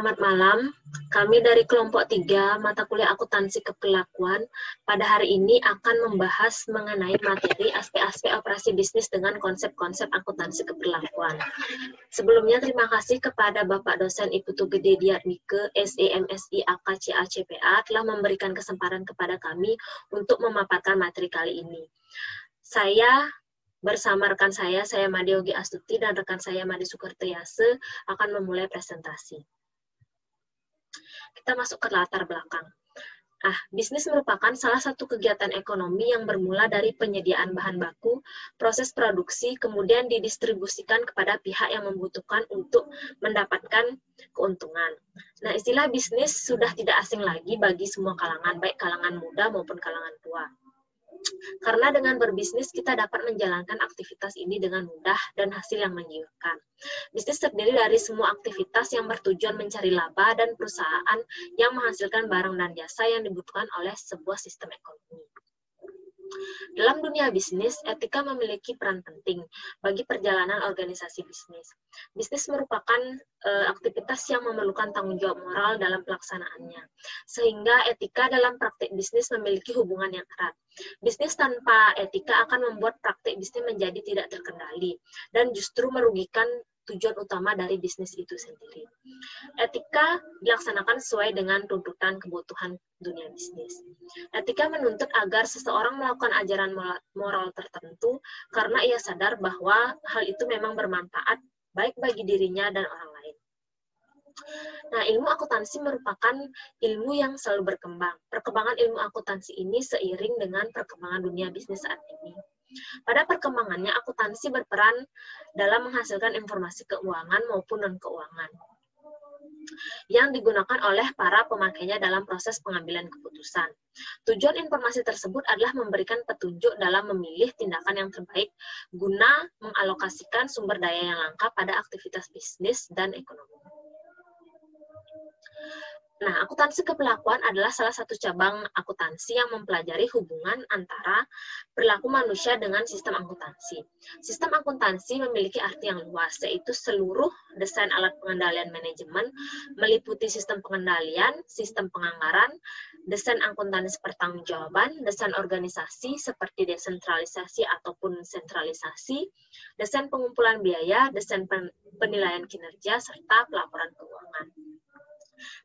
Selamat malam, kami dari kelompok 3 mata kuliah akuntansi keperlakuan pada hari ini akan membahas mengenai materi aspek-aspek operasi bisnis dengan konsep-konsep akuntansi keperlakuan. Sebelumnya terima kasih kepada Bapak dosen Ibu Tugede Diatmike, SEMSI AKCA CPA telah memberikan kesempatan kepada kami untuk memaparkan materi kali ini. Saya bersama rekan saya Made Yogi Astuti dan rekan saya Made Sukertiyase akan memulai presentasi. Kita masuk ke latar belakang. Bisnis merupakan salah satu kegiatan ekonomi yang bermula dari penyediaan bahan baku, proses produksi, kemudian didistribusikan kepada pihak yang membutuhkan untuk mendapatkan keuntungan. Nah, istilah bisnis sudah tidak asing lagi bagi semua kalangan, baik kalangan muda maupun kalangan tua. Karena dengan berbisnis kita dapat menjalankan aktivitas ini dengan mudah dan hasil yang menggiurkan. Bisnis terdiri dari semua aktivitas yang bertujuan mencari laba dan perusahaan yang menghasilkan barang dan jasa yang dibutuhkan oleh sebuah sistem ekonomi. Dalam dunia bisnis, etika memiliki peran penting bagi perjalanan organisasi bisnis. Bisnis merupakan aktivitas yang memerlukan tanggung jawab moral dalam pelaksanaannya, sehingga etika dalam praktik bisnis memiliki hubungan yang erat. Bisnis tanpa etika akan membuat praktik bisnis menjadi tidak terkendali, dan justru merugikan tujuan utama dari bisnis itu sendiri. Etika dilaksanakan sesuai dengan tuntutan kebutuhan dunia bisnis. Etika menuntut agar seseorang melakukan ajaran moral tertentu karena ia sadar bahwa hal itu memang bermanfaat baik bagi dirinya dan orang lain. Nah, ilmu akuntansi merupakan ilmu yang selalu berkembang. Perkembangan ilmu akuntansi ini seiring dengan perkembangan dunia bisnis saat ini. Pada perkembangannya, akuntansi berperan dalam menghasilkan informasi keuangan maupun non-keuangan yang digunakan oleh para pemakainya dalam proses pengambilan keputusan. Tujuan informasi tersebut adalah memberikan petunjuk dalam memilih tindakan yang terbaik guna mengalokasikan sumber daya yang langka pada aktivitas bisnis dan ekonomi. Nah, akuntansi keperlakuan adalah salah satu cabang akuntansi yang mempelajari hubungan antara perilaku manusia dengan sistem akuntansi. Sistem akuntansi memiliki arti yang luas, yaitu seluruh desain alat pengendalian manajemen, meliputi sistem pengendalian, sistem penganggaran, desain akuntansi pertanggungjawaban, desain organisasi seperti desentralisasi ataupun sentralisasi, desain pengumpulan biaya, desain penilaian kinerja, serta pelaporan keuangan.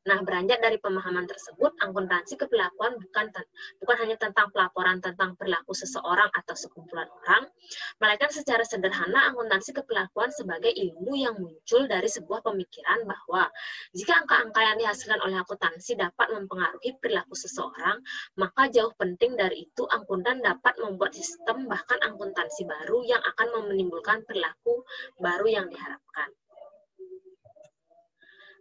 Nah, beranjak dari pemahaman tersebut, akuntansi keperlakuan bukan hanya tentang pelaporan tentang perilaku seseorang atau sekumpulan orang, melainkan secara sederhana akuntansi keperlakuan sebagai ilmu yang muncul dari sebuah pemikiran bahwa jika angka-angka yang dihasilkan oleh akuntansi dapat mempengaruhi perilaku seseorang, maka jauh penting dari itu akuntan dapat membuat sistem bahkan akuntansi baru yang akan menimbulkan perilaku baru yang diharapkan.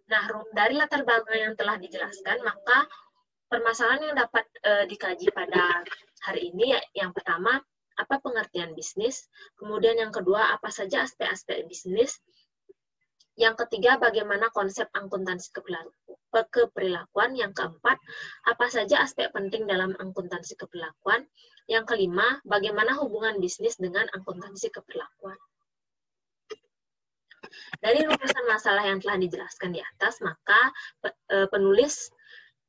Nah, dari latar belakang yang telah dijelaskan, maka permasalahan yang dapat dikaji pada hari ini, yang pertama, apa pengertian bisnis, kemudian yang kedua, apa saja aspek-aspek bisnis, yang ketiga, bagaimana konsep akuntansi keperlakuan, yang keempat, apa saja aspek penting dalam akuntansi keperlakuan, yang kelima, bagaimana hubungan bisnis dengan akuntansi keperlakuan. Dari rumusan masalah yang telah dijelaskan di atas, maka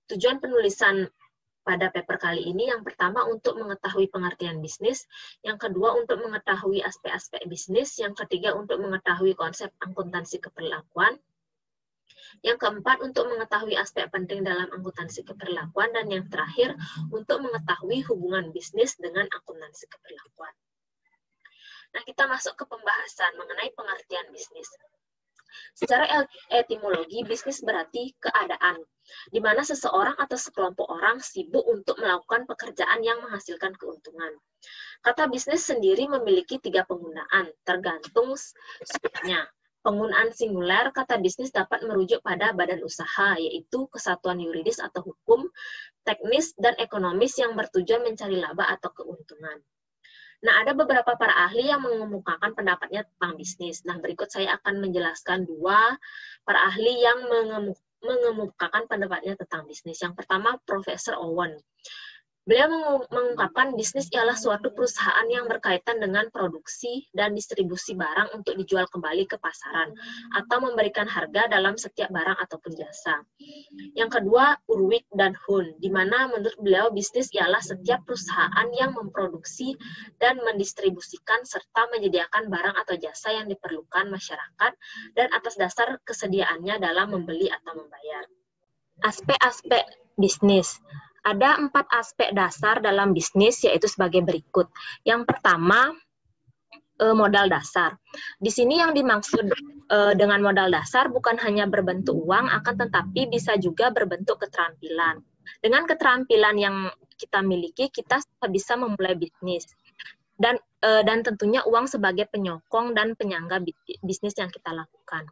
tujuan penulisan pada paper kali ini yang pertama untuk mengetahui pengertian bisnis, yang kedua untuk mengetahui aspek-aspek bisnis, yang ketiga untuk mengetahui konsep akuntansi keperlakuan, yang keempat untuk mengetahui aspek penting dalam akuntansi keperlakuan, dan yang terakhir untuk mengetahui hubungan bisnis dengan akuntansi keperlakuan. Nah, kita masuk ke pembahasan mengenai pengertian bisnis. Secara etimologi, bisnis berarti keadaan, di mana seseorang atau sekelompok orang sibuk untuk melakukan pekerjaan yang menghasilkan keuntungan. Kata bisnis sendiri memiliki 3 penggunaan, tergantung subjeknya. Penggunaan singuler, kata bisnis dapat merujuk pada badan usaha, yaitu kesatuan yuridis atau hukum, teknis, dan ekonomis yang bertujuan mencari laba atau keuntungan. Nah, ada beberapa para ahli yang mengemukakan pendapatnya tentang bisnis. Nah, berikut saya akan menjelaskan 2 para ahli yang mengemukakan pendapatnya tentang bisnis. Yang pertama, Profesor Owen. Beliau mengungkapkan bisnis ialah suatu perusahaan yang berkaitan dengan produksi dan distribusi barang untuk dijual kembali ke pasaran atau memberikan harga dalam setiap barang ataupun jasa. Yang kedua, Urwig dan Hun, di mana menurut beliau bisnis ialah setiap perusahaan yang memproduksi dan mendistribusikan serta menyediakan barang atau jasa yang diperlukan masyarakat dan atas dasar kesediaannya dalam membeli atau membayar. Aspek-aspek bisnis. Ada 4 aspek dasar dalam bisnis, yaitu sebagai berikut. Yang pertama, modal dasar. Di sini yang dimaksud dengan modal dasar bukan hanya berbentuk uang, akan tetapi bisa juga berbentuk keterampilan. Dengan keterampilan yang kita miliki, kita bisa memulai bisnis. Dan tentunya uang sebagai penyokong dan penyangga bisnis yang kita lakukan.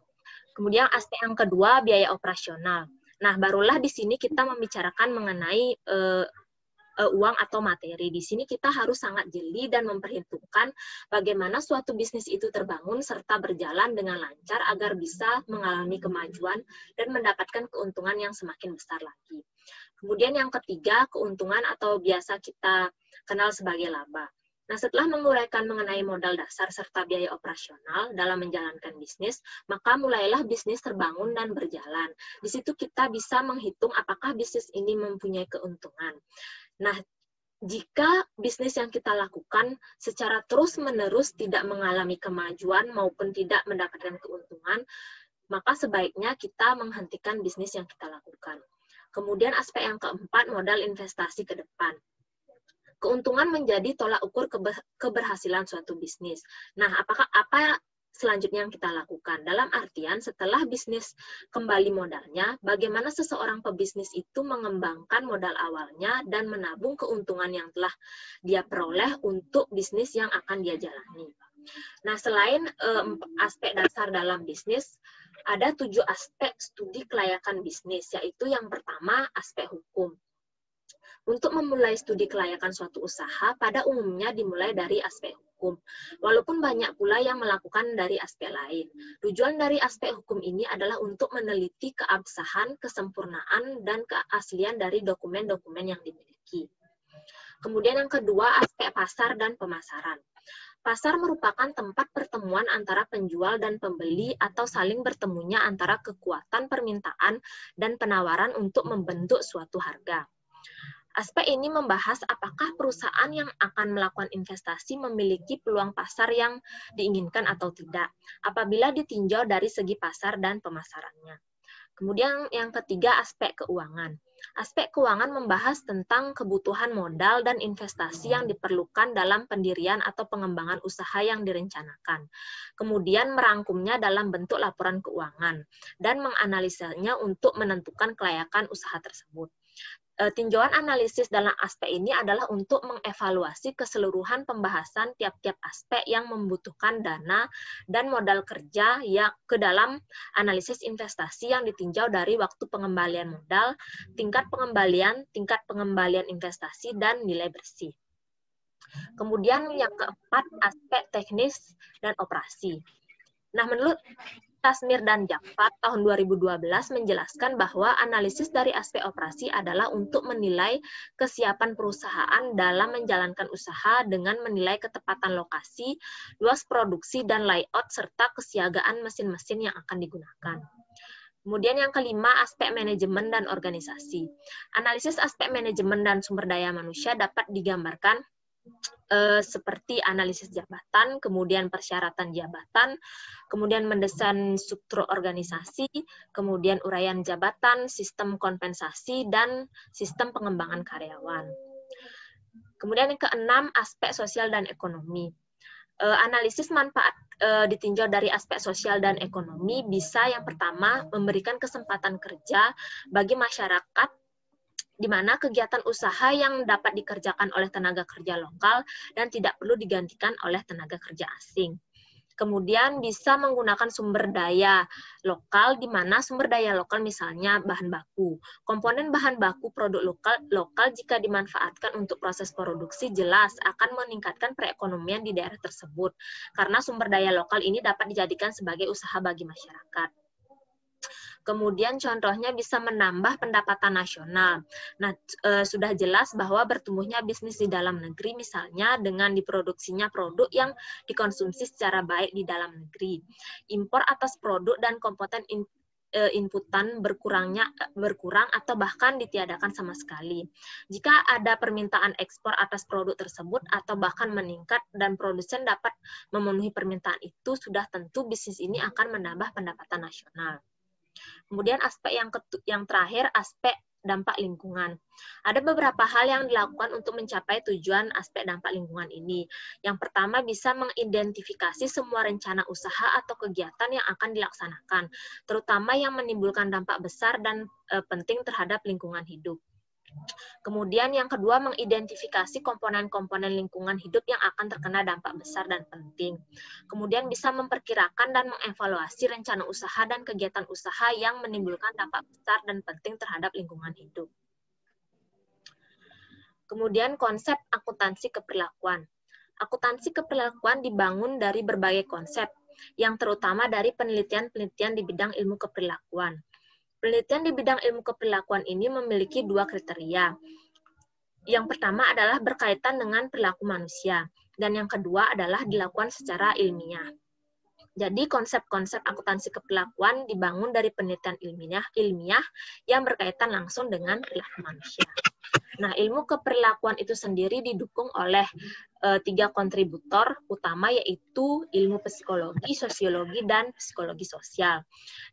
Kemudian aspek yang kedua, biaya operasional. Nah, barulah di sini kita membicarakan mengenai uang atau materi. Di sini kita harus sangat jeli dan memperhitungkan bagaimana suatu bisnis itu terbangun serta berjalan dengan lancar agar bisa mengalami kemajuan dan mendapatkan keuntungan yang semakin besar lagi. Kemudian yang ketiga, keuntungan atau biasa kita kenal sebagai laba. Nah, setelah menguraikan mengenai modal dasar serta biaya operasional dalam menjalankan bisnis, maka mulailah bisnis terbangun dan berjalan. Di situ kita bisa menghitung apakah bisnis ini mempunyai keuntungan. Nah, jika bisnis yang kita lakukan secara terus-menerus tidak mengalami kemajuan maupun tidak mendapatkan keuntungan, maka sebaiknya kita menghentikan bisnis yang kita lakukan. Kemudian aspek yang keempat, modal investasi ke depan. Keuntungan menjadi tolak ukur keberhasilan suatu bisnis. Nah, apa selanjutnya yang kita lakukan? Dalam artian, setelah bisnis kembali modalnya, bagaimana seseorang pebisnis itu mengembangkan modal awalnya dan menabung keuntungan yang telah dia peroleh untuk bisnis yang akan dia jalani. Nah, selain aspek dasar dalam bisnis, ada 7 aspek studi kelayakan bisnis, yaitu yang pertama, aspek hukum. Untuk memulai studi kelayakan suatu usaha, pada umumnya dimulai dari aspek hukum. Walaupun banyak pula yang melakukan dari aspek lain. Tujuan dari aspek hukum ini adalah untuk meneliti keabsahan, kesempurnaan, dan keaslian dari dokumen-dokumen yang dimiliki. Kemudian yang kedua, aspek pasar dan pemasaran. Pasar merupakan tempat pertemuan antara penjual dan pembeli atau saling bertemunya antara kekuatan permintaan dan penawaran untuk membentuk suatu harga. Aspek ini membahas apakah perusahaan yang akan melakukan investasi memiliki peluang pasar yang diinginkan atau tidak, apabila ditinjau dari segi pasar dan pemasarannya. Kemudian yang ketiga, aspek keuangan. Aspek keuangan membahas tentang kebutuhan modal dan investasi yang diperlukan dalam pendirian atau pengembangan usaha yang direncanakan. Kemudian merangkumnya dalam bentuk laporan keuangan dan menganalisanya untuk menentukan kelayakan usaha tersebut. Tinjauan analisis dalam aspek ini adalah untuk mengevaluasi keseluruhan pembahasan tiap-tiap aspek yang membutuhkan dana dan modal kerja yang ke dalam analisis investasi yang ditinjau dari waktu pengembalian modal, tingkat pengembalian investasi, dan nilai bersih. Kemudian yang keempat, aspek teknis dan operasi. Nah, menurut Tasmir dan Jafar tahun 2012 menjelaskan bahwa analisis dari aspek operasi adalah untuk menilai kesiapan perusahaan dalam menjalankan usaha dengan menilai ketepatan lokasi, luas produksi dan layout, serta kesiagaan mesin-mesin yang akan digunakan. Kemudian yang kelima, aspek manajemen dan organisasi. Analisis aspek manajemen dan sumber daya manusia dapat digambarkan seperti analisis jabatan, kemudian persyaratan jabatan, kemudian mendesain struktur organisasi, kemudian uraian jabatan, sistem kompensasi, dan sistem pengembangan karyawan. Kemudian yang keenam, aspek sosial dan ekonomi. Analisis manfaat ditinjau dari aspek sosial dan ekonomi bisa yang pertama memberikan kesempatan kerja bagi masyarakat, di mana kegiatan usaha yang dapat dikerjakan oleh tenaga kerja lokal dan tidak perlu digantikan oleh tenaga kerja asing. Kemudian bisa menggunakan sumber daya lokal, di mana sumber daya lokal misalnya bahan baku. Komponen bahan baku produk lokal jika dimanfaatkan untuk proses produksi jelas akan meningkatkan perekonomian di daerah tersebut, karena sumber daya lokal ini dapat dijadikan sebagai usaha bagi masyarakat. Kemudian contohnya bisa menambah pendapatan nasional. Nah, sudah jelas bahwa bertumbuhnya bisnis di dalam negeri misalnya dengan diproduksinya produk yang dikonsumsi secara baik di dalam negeri. Impor atas produk dan komponen inputan berkurang atau bahkan ditiadakan sama sekali. Jika ada permintaan ekspor atas produk tersebut atau bahkan meningkat dan produsen dapat memenuhi permintaan itu, sudah tentu bisnis ini akan menambah pendapatan nasional. Kemudian aspek yang terakhir, aspek dampak lingkungan. Ada beberapa hal yang dilakukan untuk mencapai tujuan aspek dampak lingkungan ini. Yang pertama, bisa mengidentifikasi semua rencana usaha atau kegiatan yang akan dilaksanakan, terutama yang menimbulkan dampak besar dan penting terhadap lingkungan hidup. Kemudian yang kedua, mengidentifikasi komponen-komponen lingkungan hidup yang akan terkena dampak besar dan penting. Kemudian bisa memperkirakan dan mengevaluasi rencana usaha dan kegiatan usaha yang menimbulkan dampak besar dan penting terhadap lingkungan hidup. Kemudian konsep akuntansi keperlakuan. Akuntansi keperlakuan dibangun dari berbagai konsep, yang terutama dari penelitian-penelitian di bidang ilmu keperlakuan. Penelitian di bidang ilmu keperlakuan ini memiliki dua kriteria. Yang pertama adalah berkaitan dengan perilaku manusia, dan yang kedua adalah dilakukan secara ilmiah. Jadi konsep-konsep akuntansi keperlakuan dibangun dari penelitian ilmiah yang berkaitan langsung dengan perilaku manusia. Nah, ilmu keperlakuan itu sendiri didukung oleh 3 kontributor utama, yaitu ilmu psikologi, sosiologi, dan psikologi sosial.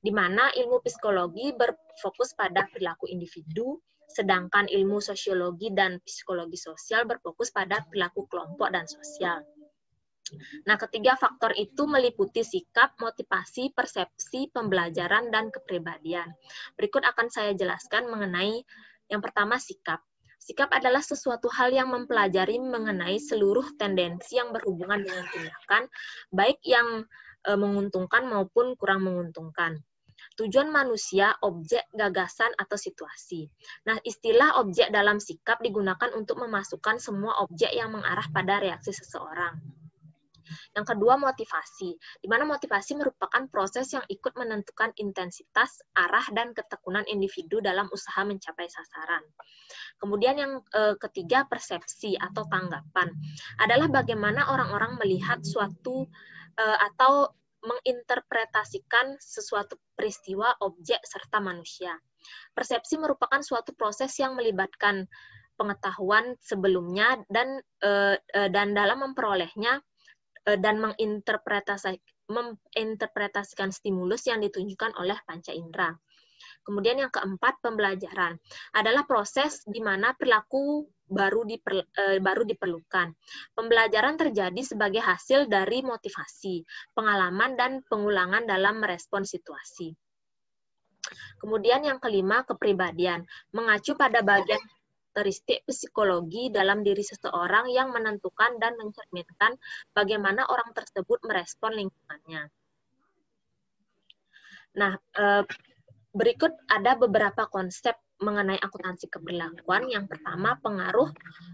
Di mana ilmu psikologi berfokus pada perilaku individu, sedangkan ilmu sosiologi dan psikologi sosial berfokus pada perilaku kelompok dan sosial. Nah, ketiga faktor itu meliputi sikap, motivasi, persepsi, pembelajaran, dan kepribadian. Berikut akan saya jelaskan mengenai yang pertama, sikap. Sikap adalah sesuatu hal yang mempelajari mengenai seluruh tendensi yang berhubungan dengan tindakan, baik yang menguntungkan maupun kurang menguntungkan. Tujuan manusia, objek, gagasan, atau situasi. Nah, istilah objek dalam sikap digunakan untuk memasukkan semua objek yang mengarah pada reaksi seseorang. Yang kedua, motivasi, di mana motivasi merupakan proses yang ikut menentukan intensitas, arah, dan ketekunan individu dalam usaha mencapai sasaran. Kemudian yang ketiga, persepsi atau tanggapan, adalah bagaimana orang-orang melihat suatu atau menginterpretasikan sesuatu peristiwa, objek, serta manusia. Persepsi merupakan suatu proses yang melibatkan pengetahuan sebelumnya dan dalam memperolehnya dan menginterpretasikan stimulus yang ditunjukkan oleh panca indera. Kemudian yang keempat, pembelajaran adalah proses di mana perilaku baru diperlukan. Pembelajaran terjadi sebagai hasil dari motivasi, pengalaman, dan pengulangan dalam merespon situasi. Kemudian yang kelima, kepribadian, mengacu pada bagian karakteristik psikologi dalam diri seseorang yang menentukan dan mencerminkan bagaimana orang tersebut merespon lingkungannya. Nah, berikut ada beberapa konsep mengenai akuntansi keperlakuan. Yang pertama, pengaruh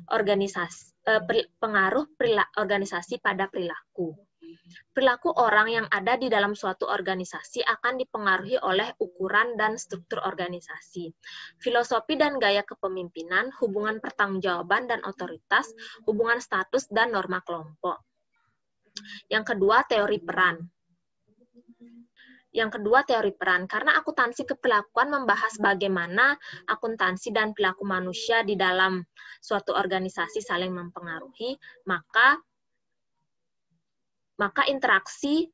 organisasi pada perilaku. Perilaku orang yang ada di dalam suatu organisasi akan dipengaruhi oleh ukuran dan struktur organisasi, filosofi dan gaya kepemimpinan, hubungan pertanggungjawaban dan otoritas, hubungan status dan norma kelompok. Yang kedua, teori peran. Karena akuntansi keperlakuan membahas bagaimana akuntansi dan perilaku manusia di dalam suatu organisasi saling mempengaruhi, maka interaksi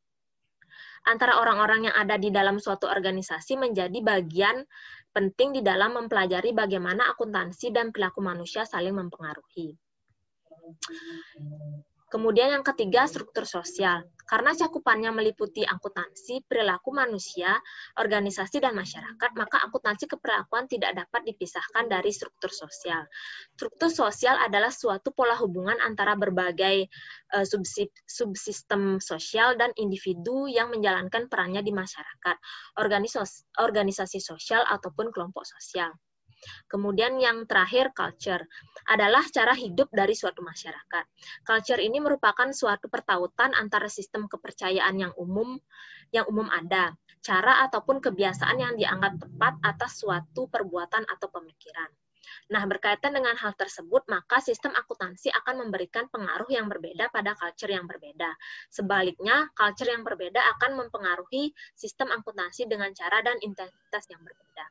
antara orang-orang yang ada di dalam suatu organisasi menjadi bagian penting di dalam mempelajari bagaimana akuntansi dan perilaku manusia saling mempengaruhi. Kemudian yang ketiga, struktur sosial. Karena cakupannya meliputi akuntansi, perilaku manusia, organisasi, dan masyarakat, maka akuntansi keperlakuan tidak dapat dipisahkan dari struktur sosial. Struktur sosial adalah suatu pola hubungan antara berbagai subsistem sosial dan individu yang menjalankan perannya di masyarakat, organisasi sosial, ataupun kelompok sosial. Kemudian yang terakhir, culture, adalah cara hidup dari suatu masyarakat. Culture ini merupakan suatu pertautan antara sistem kepercayaan yang umum ada, cara ataupun kebiasaan yang dianggap tepat atas suatu perbuatan atau pemikiran. Nah, berkaitan dengan hal tersebut, maka sistem akuntansi akan memberikan pengaruh yang berbeda pada culture yang berbeda. Sebaliknya, culture yang berbeda akan mempengaruhi sistem akuntansi dengan cara dan intensitas yang berbeda.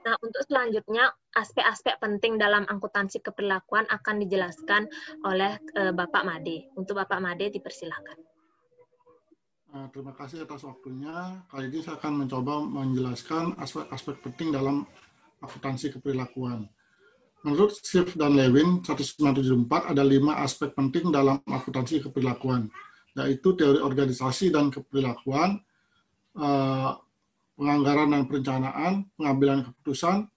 Nah, untuk selanjutnya, aspek-aspek penting dalam akuntansi keperilakuan akan dijelaskan oleh Bapak Made. Untuk Bapak Made, dipersilakan. Terima kasih atas waktunya. Kali ini saya akan mencoba menjelaskan aspek-aspek penting dalam akuntansi keperilakuan. Menurut Schiff dan Lewin 1974 ada 5 aspek penting dalam akuntansi keperilakuan, yaitu teori organisasi dan keperilakuan, penganggaran dan perencanaan, pengambilan keputusan,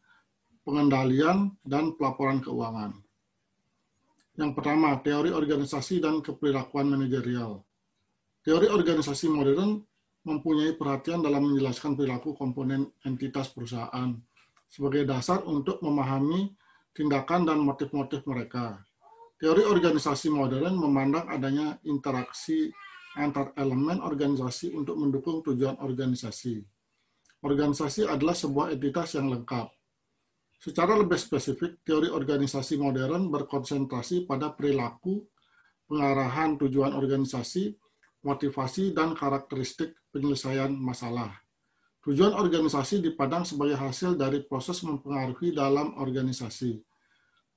pengendalian, dan pelaporan keuangan. Yang pertama, teori organisasi dan keperilakuan manajerial. Teori organisasi modern mempunyai perhatian dalam menjelaskan perilaku komponen entitas perusahaan sebagai dasar untuk memahami tindakan dan motif-motif mereka. Teori organisasi modern memandang adanya interaksi antar elemen organisasi untuk mendukung tujuan organisasi. Organisasi adalah sebuah entitas yang lengkap. Secara lebih spesifik, teori organisasi modern berkonsentrasi pada perilaku, pengarahan tujuan organisasi, motivasi, dan karakteristik penyelesaian masalah. Tujuan organisasi dipandang sebagai hasil dari proses mempengaruhi dalam organisasi.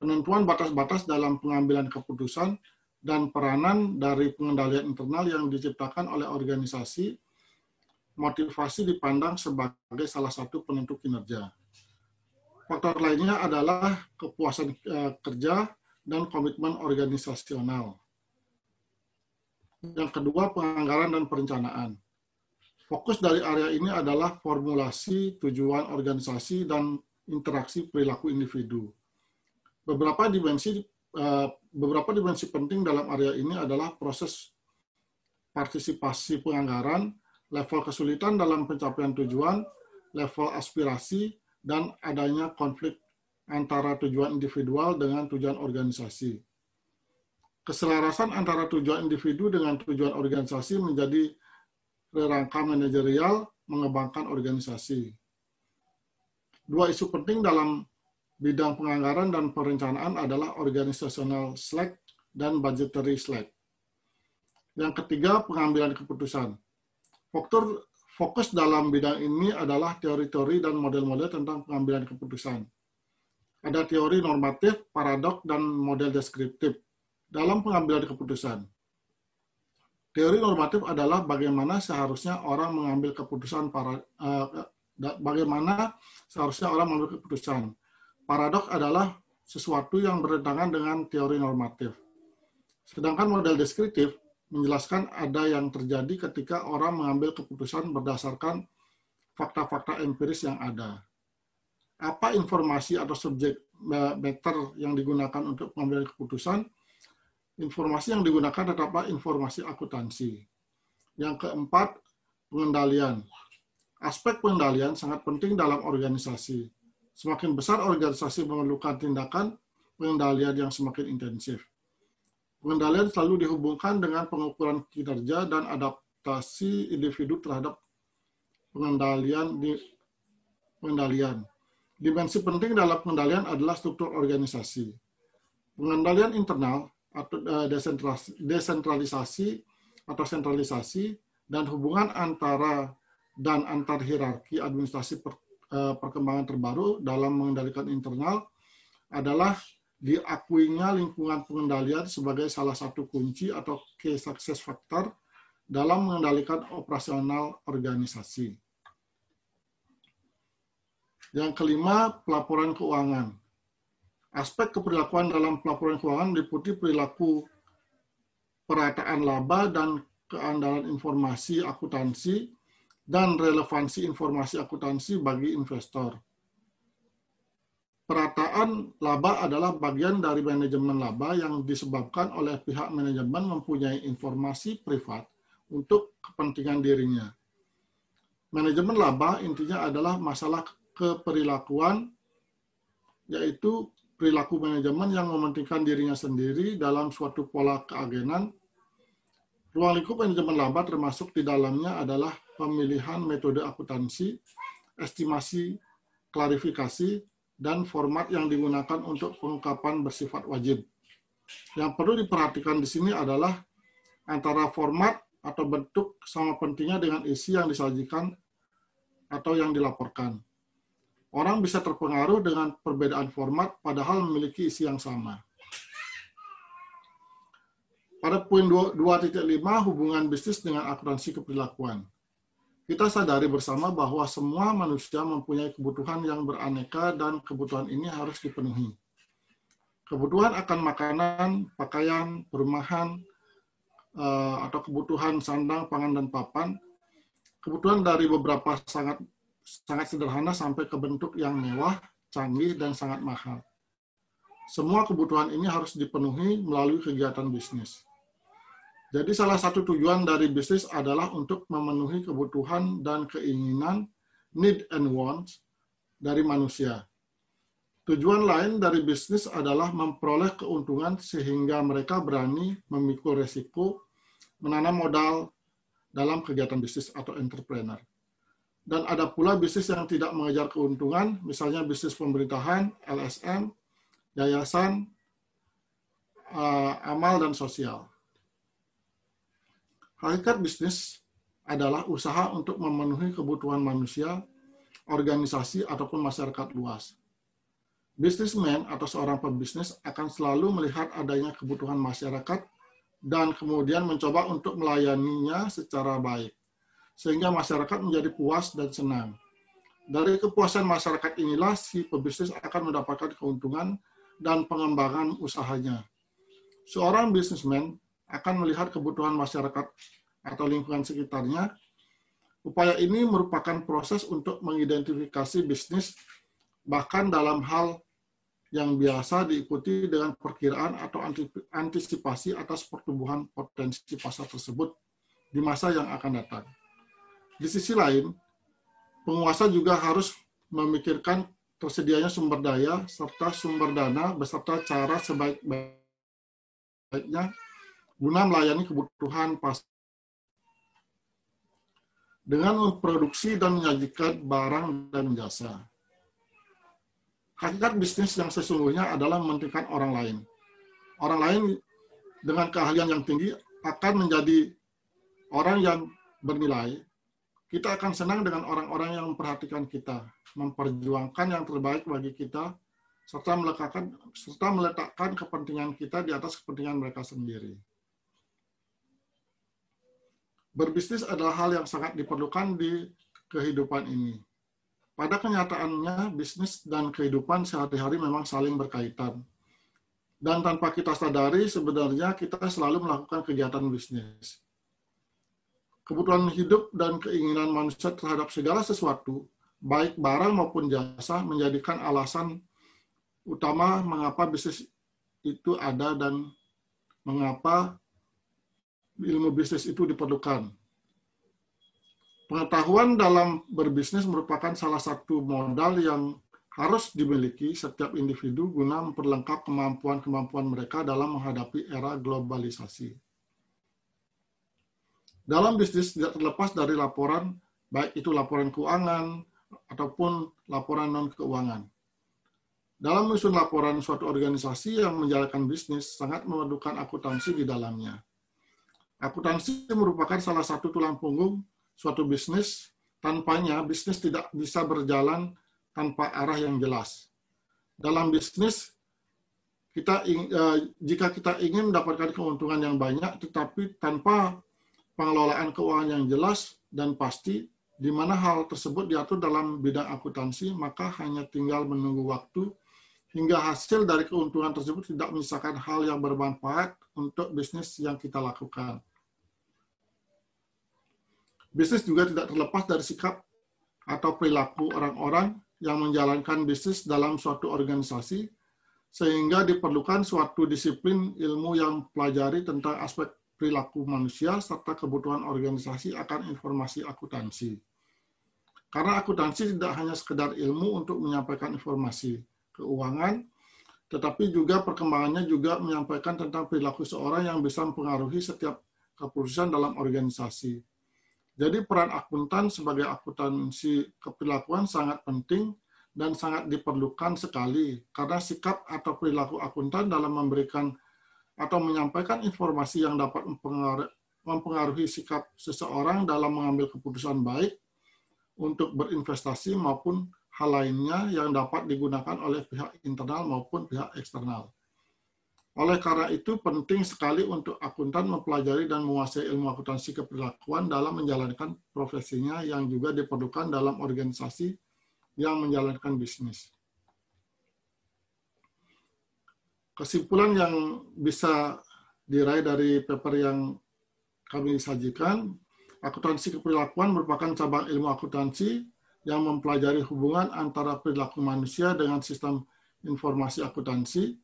Penentuan batas-batas dalam pengambilan keputusan dan peranan dari pengendalian internal yang diciptakan oleh organisasi, motivasi dipandang sebagai salah satu penentu kinerja. Faktor lainnya adalah kepuasan kerja dan komitmen organisasional. Yang kedua, penganggaran dan perencanaan. Fokus dari area ini adalah formulasi tujuan organisasi dan interaksi perilaku individu. Beberapa dimensi penting dalam area ini adalah proses partisipasi penganggaran, level kesulitan dalam pencapaian tujuan, level aspirasi, dan adanya konflik antara tujuan individual dengan tujuan organisasi. Keselarasan antara tujuan individu dengan tujuan organisasi menjadi rangka manajerial mengembangkan organisasi. 2 isu penting dalam bidang penganggaran dan perencanaan adalah organizational slack dan budgetary slack. Yang ketiga, pengambilan keputusan. Fokus dalam bidang ini adalah teori-teori dan model-model tentang pengambilan keputusan. Ada teori normatif, paradok, dan model deskriptif dalam pengambilan keputusan. Teori normatif adalah bagaimana seharusnya orang mengambil keputusan. Paradok adalah sesuatu yang bertentangan dengan teori normatif. Sedangkan model deskriptif menjelaskan ada yang terjadi ketika orang mengambil keputusan berdasarkan fakta-fakta empiris yang ada. Apa informasi atau subjek matter yang digunakan untuk pengambilan keputusan? Informasi yang digunakan tetaplah informasi akuntansi. Yang keempat, pengendalian. Aspek pengendalian sangat penting dalam organisasi. Semakin besar organisasi memerlukan tindakan pengendalian yang semakin intensif. Pengendalian selalu dihubungkan dengan pengukuran kinerja dan adaptasi individu terhadap pengendalian. Dimensi penting dalam pengendalian adalah struktur organisasi. Pengendalian internal atau desentralisasi atau sentralisasi dan hubungan antar hierarki administrasi perkembangan terbaru dalam mengendalikan internal adalah diakuinya lingkungan pengendalian sebagai salah satu kunci atau key success factor dalam mengendalikan operasional organisasi. Yang kelima, pelaporan keuangan. Aspek keperilakuan dalam pelaporan keuangan meliputi perilaku perataan laba dan keandalan informasi akuntansi dan relevansi informasi akuntansi bagi investor. Perataan laba adalah bagian dari manajemen laba yang disebabkan oleh pihak manajemen mempunyai informasi privat untuk kepentingan dirinya. Manajemen laba intinya adalah masalah keperilakuan, yaitu perilaku manajemen yang mementingkan dirinya sendiri dalam suatu pola keagenan. Ruang lingkup manajemen laba termasuk di dalamnya adalah pemilihan metode akuntansi, estimasi, klarifikasi, dan format yang digunakan untuk pengungkapan bersifat wajib. Yang perlu diperhatikan di sini adalah antara format atau bentuk sama pentingnya dengan isi yang disajikan atau yang dilaporkan. Orang bisa terpengaruh dengan perbedaan format padahal memiliki isi yang sama. Pada poin 2.5, hubungan bisnis dengan akuntansi keperilakuan. Kita sadari bersama bahwa semua manusia mempunyai kebutuhan yang beraneka dan kebutuhan ini harus dipenuhi. Kebutuhan akan makanan, pakaian, perumahan, atau kebutuhan sandang, pangan, dan papan. Kebutuhan dari beberapa sangat sederhana sampai ke bentuk yang mewah, canggih, dan sangat mahal. Semua kebutuhan ini harus dipenuhi melalui kegiatan bisnis. Jadi salah satu tujuan dari bisnis adalah untuk memenuhi kebutuhan dan keinginan, need and wants, dari manusia. Tujuan lain dari bisnis adalah memperoleh keuntungan sehingga mereka berani memikul resiko, menanam modal dalam kegiatan bisnis atau entrepreneur. Dan ada pula bisnis yang tidak mengejar keuntungan, misalnya bisnis pemerintahan, LSM, yayasan, amal, dan sosial. Hakikat bisnis adalah usaha untuk memenuhi kebutuhan manusia, organisasi, ataupun masyarakat luas. Businessman atau seorang pebisnis akan selalu melihat adanya kebutuhan masyarakat dan kemudian mencoba untuk melayaninya secara baik, sehingga masyarakat menjadi puas dan senang. Dari kepuasan masyarakat inilah si pebisnis akan mendapatkan keuntungan dan pengembangan usahanya. Seorang businessman akan melihat kebutuhan masyarakat atau lingkungan sekitarnya. Upaya ini merupakan proses untuk mengidentifikasi bisnis, bahkan dalam hal yang biasa diikuti dengan perkiraan atau antisipasi atas pertumbuhan potensi pasar tersebut di masa yang akan datang. Di sisi lain, penguasa juga harus memikirkan tersedianya sumber daya serta sumber dana beserta cara sebaik-baiknya guna melayani kebutuhan pasar dengan memproduksi dan menyajikan barang dan jasa. Hakikat bisnis yang sesungguhnya adalah mementingkan orang lain. Orang lain dengan keahlian yang tinggi akan menjadi orang yang bernilai. Kita akan senang dengan orang-orang yang memperhatikan kita, memperjuangkan yang terbaik bagi kita, serta meletakkan kepentingan kita di atas kepentingan mereka sendiri. Berbisnis adalah hal yang sangat diperlukan di kehidupan ini. Pada kenyataannya, bisnis dan kehidupan sehari-hari memang saling berkaitan. Dan tanpa kita sadari, sebenarnya kita selalu melakukan kegiatan bisnis. Kebutuhan hidup dan keinginan manusia terhadap segala sesuatu, baik barang maupun jasa, menjadikan alasan utama mengapa bisnis itu ada dan mengapa ilmu bisnis itu diperlukan. Pengetahuan dalam berbisnis merupakan salah satu modal yang harus dimiliki setiap individu guna memperlengkap kemampuan-kemampuan mereka dalam menghadapi era globalisasi. Dalam bisnis tidak terlepas dari laporan, baik itu laporan keuangan ataupun laporan non-keuangan. Dalam menyusun laporan suatu organisasi yang menjalankan bisnis sangat memerlukan akuntansi di dalamnya. Akuntansi merupakan salah satu tulang punggung suatu bisnis. Tanpanya bisnis tidak bisa berjalan tanpa arah yang jelas. Dalam bisnis, jika kita ingin mendapatkan keuntungan yang banyak, tetapi tanpa pengelolaan keuangan yang jelas dan pasti, di mana hal tersebut diatur dalam bidang akuntansi, maka hanya tinggal menunggu waktu hingga hasil dari keuntungan tersebut tidak menyisakan hal yang bermanfaat untuk bisnis yang kita lakukan. Bisnis juga tidak terlepas dari sikap atau perilaku orang-orang yang menjalankan bisnis dalam suatu organisasi, sehingga diperlukan suatu disiplin ilmu yang pelajari tentang aspek perilaku manusia serta kebutuhan organisasi akan informasi akuntansi. Karena akuntansi tidak hanya sekedar ilmu untuk menyampaikan informasi keuangan, tetapi juga perkembangannya juga menyampaikan tentang perilaku seorang yang bisa mempengaruhi setiap keputusan dalam organisasi. Jadi peran akuntan sebagai akuntansi keperilakuan sangat penting dan sangat diperlukan sekali, karena sikap atau perilaku akuntan dalam memberikan atau menyampaikan informasi yang dapat mempengaruhi sikap seseorang dalam mengambil keputusan baik untuk berinvestasi maupun hal lainnya yang dapat digunakan oleh pihak internal maupun pihak eksternal. Oleh karena itu, penting sekali untuk akuntan mempelajari dan menguasai ilmu akuntansi keperilakuan dalam menjalankan profesinya yang juga diperlukan dalam organisasi yang menjalankan bisnis. Kesimpulan yang bisa diraih dari paper yang kami sajikan, akuntansi keperilakuan merupakan cabang ilmu akuntansi yang mempelajari hubungan antara perilaku manusia dengan sistem informasi akuntansi.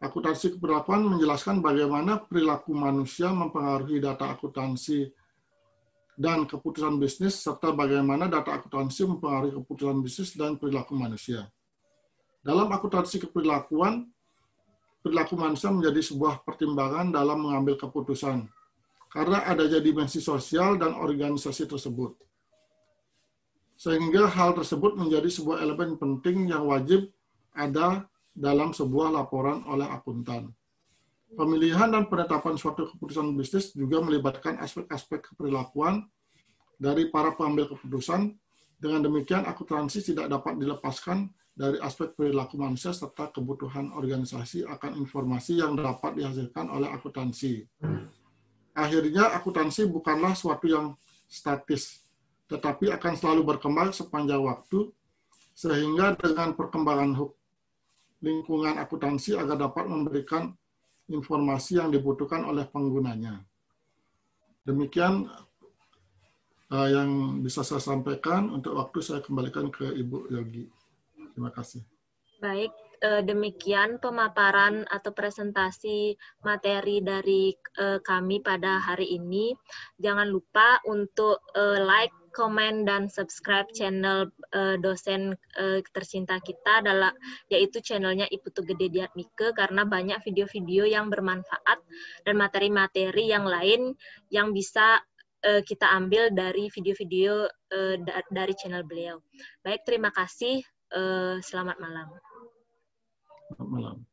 Akuntansi keperilakuan menjelaskan bagaimana perilaku manusia mempengaruhi data akuntansi dan keputusan bisnis, serta bagaimana data akuntansi mempengaruhi keputusan bisnis dan perilaku manusia. Dalam akuntansi keperilakuan, perilaku manusia menjadi sebuah pertimbangan dalam mengambil keputusan, karena adanya dimensi sosial dan organisasi tersebut. Sehingga hal tersebut menjadi sebuah elemen penting yang wajib ada dalam sebuah laporan oleh akuntan. Pemilihan dan penetapan suatu keputusan bisnis juga melibatkan aspek-aspek keperilakuan dari para pengambil keputusan. Dengan demikian, akuntansi tidak dapat dilepaskan dari aspek perilaku manusia serta kebutuhan organisasi akan informasi yang dapat dihasilkan oleh akuntansi. Akhirnya, akuntansi bukanlah suatu yang statis, tetapi akan selalu berkembang sepanjang waktu, sehingga dengan perkembangan lingkungan akuntansi agar dapat memberikan informasi yang dibutuhkan oleh penggunanya. Demikian yang bisa saya sampaikan. Untuk waktu saya kembalikan ke Ibu Yogi. Terima kasih. Baik, demikian pemaparan atau presentasi materi dari kami pada hari ini. Jangan lupa untuk like, komen, dan subscribe channel dosen tercinta kita, yaitu channelnya Ibu Tugede Diatmike, karena banyak video-video yang bermanfaat dan materi-materi yang lain yang bisa kita ambil dari video-video dari channel beliau. Baik, terima kasih. Selamat malam. Selamat malam.